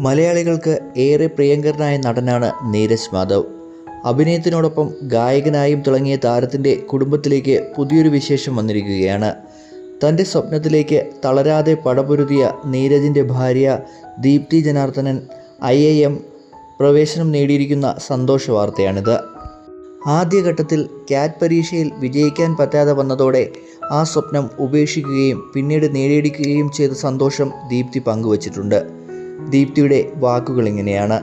മലയാളികൾക്ക് ഏറെ പ്രിയങ്കരനായ നടനാണ് നീരജ് മാധവ്. അഭിനയത്തിനോടൊപ്പം ഗായകനായും തിളങ്ങിയ താരത്തിൻ്റെ കുടുംബത്തിലേക്ക് പുതിയൊരു വിശേഷം വന്നിരിക്കുകയാണ്. തൻ്റെ സ്വപ്നത്തിലേക്ക് തളരാതെ പടപൊരുതിയ നീരജിൻ്റെ ഭാര്യ ദീപ്തി ജനാർദ്ദനൻ IIM പ്രവേശനം നേടിയിരിക്കുന്ന സന്തോഷ വാർത്തയാണിത്. ആദ്യഘട്ടത്തിൽ ക്യാറ്റ് പരീക്ഷയിൽ വിജയിക്കാൻ പറ്റാതെ വന്നതോടെ ആ സ്വപ്നം ഉപേക്ഷിക്കുകയും പിന്നീട് നേടിയെടുക്കുകയും ചെയ്ത സന്തോഷം ദീപ്തി പങ്കുവച്ചിട്ടുണ്ട്. ദീപ്തിയുടെ വാക്കുകൾ ഇങ്ങനെയാണ്: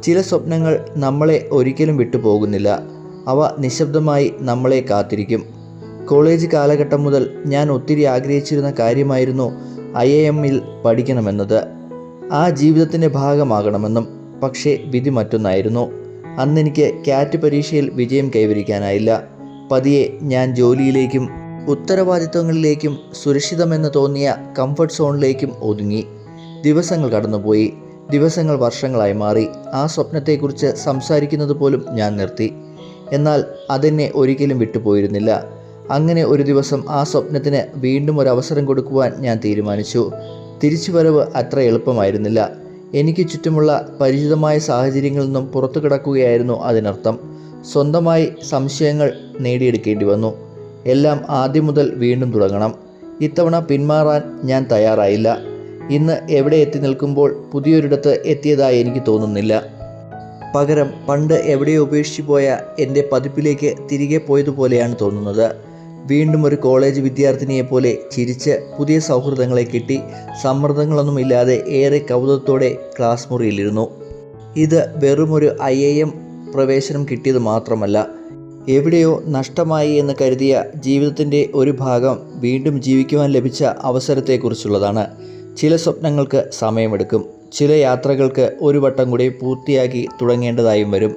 ചില സ്വപ്നങ്ങൾ നമ്മളെ ഒരിക്കലും വിട്ടുപോകുന്നില്ല. അവ നിശബ്ദമായി നമ്മളെ കാത്തിരിക്കും. കോളേജ് കാലഘട്ടം മുതൽ ഞാൻ ഒത്തിരി ആഗ്രഹിച്ചിരുന്ന കാര്യമായിരുന്നു IIM-ൽ പഠിക്കണമെന്നത്, ആ ജീവിതത്തിൻ്റെ ഭാഗമാകണമെന്നും. പക്ഷേ വിധി മറ്റൊന്നായിരുന്നു. അന്നെനിക്ക് ക്യാറ്റ് പരീക്ഷയിൽ വിജയം കൈവരിക്കാനായില്ല. പതിയെ ഞാൻ ജോലിയിലേക്കും ഉത്തരവാദിത്വങ്ങളിലേക്കും സുരക്ഷിതമെന്ന് തോന്നിയ കംഫർട്ട് സോണിലേക്കും ഒതുങ്ങി. ദിവസങ്ങൾ കടന്നുപോയി. ദിവസങ്ങൾ വർഷങ്ങളായി മാറി. ആ സ്വപ്നത്തെക്കുറിച്ച് സംസാരിക്കുന്നത് പോലും ഞാൻ നിർത്തി. എന്നാൽ അതെന്നെ ഒരിക്കലും വിട്ടുപോയിരുന്നില്ല. അങ്ങനെ ഒരു ദിവസം ആ സ്വപ്നത്തിന് വീണ്ടും ഒരു അവസരം കൊടുക്കുവാൻ ഞാൻ തീരുമാനിച്ചു. തിരിച്ചുവരവ് അത്ര എളുപ്പമായിരുന്നില്ല. എനിക്ക് ചുറ്റുമുള്ള പരിചിതമായ സാഹചര്യങ്ങളിൽ നിന്നും പുറത്തു കിടക്കുകയായിരുന്നു അതിനർത്ഥം. സ്വന്തമായി സംശയങ്ങൾ നേടിയെടുക്കേണ്ടി വന്നു. എല്ലാം ആദ്യം മുതൽ വീണ്ടും തുടങ്ങണം. ഇത്തവണ പിന്മാറാൻ ഞാൻ തയ്യാറായില്ല. ഇന്ന് എവിടെ എത്തി നിൽക്കുമ്പോൾ പുതിയൊരിടത്ത് എത്തിയതായി എനിക്ക് തോന്നുന്നില്ല. പകരം പണ്ട് എവിടെയോ ഉപേക്ഷിച്ചു പോയ എൻ്റെ പതിപ്പിലേക്ക് തിരികെ പോയതുപോലെയാണ് തോന്നുന്നത്. വീണ്ടും ഒരു കോളേജ് വിദ്യാർത്ഥിനിയെപ്പോലെ ചിരിച്ച് പുതിയ സൗഹൃദങ്ങളെ കിട്ടി സമ്മർദ്ദങ്ങളൊന്നുമില്ലാതെ ഏറെ കൗതുകത്തോടെ ക്ലാസ് മുറിയിലിരുന്നു. ഇത് വെറുമൊരു IIM പ്രവേശനം കിട്ടിയത് മാത്രമല്ല, എവിടെയോ നഷ്ടമായി എന്ന് കരുതിയ ജീവിതത്തിൻ്റെ ഒരു ഭാഗം വീണ്ടും ജീവിക്കുവാൻ ലഭിച്ച അവസരത്തെക്കുറിച്ചുള്ളതാണ്. ചില സ്വപ്നങ്ങൾക്ക് സമയമെടുക്കും. ചില യാത്രകൾക്ക് ഒരു വട്ടം കൂടി പൂർത്തിയാക്കി തുടങ്ങേണ്ടതായും വരും.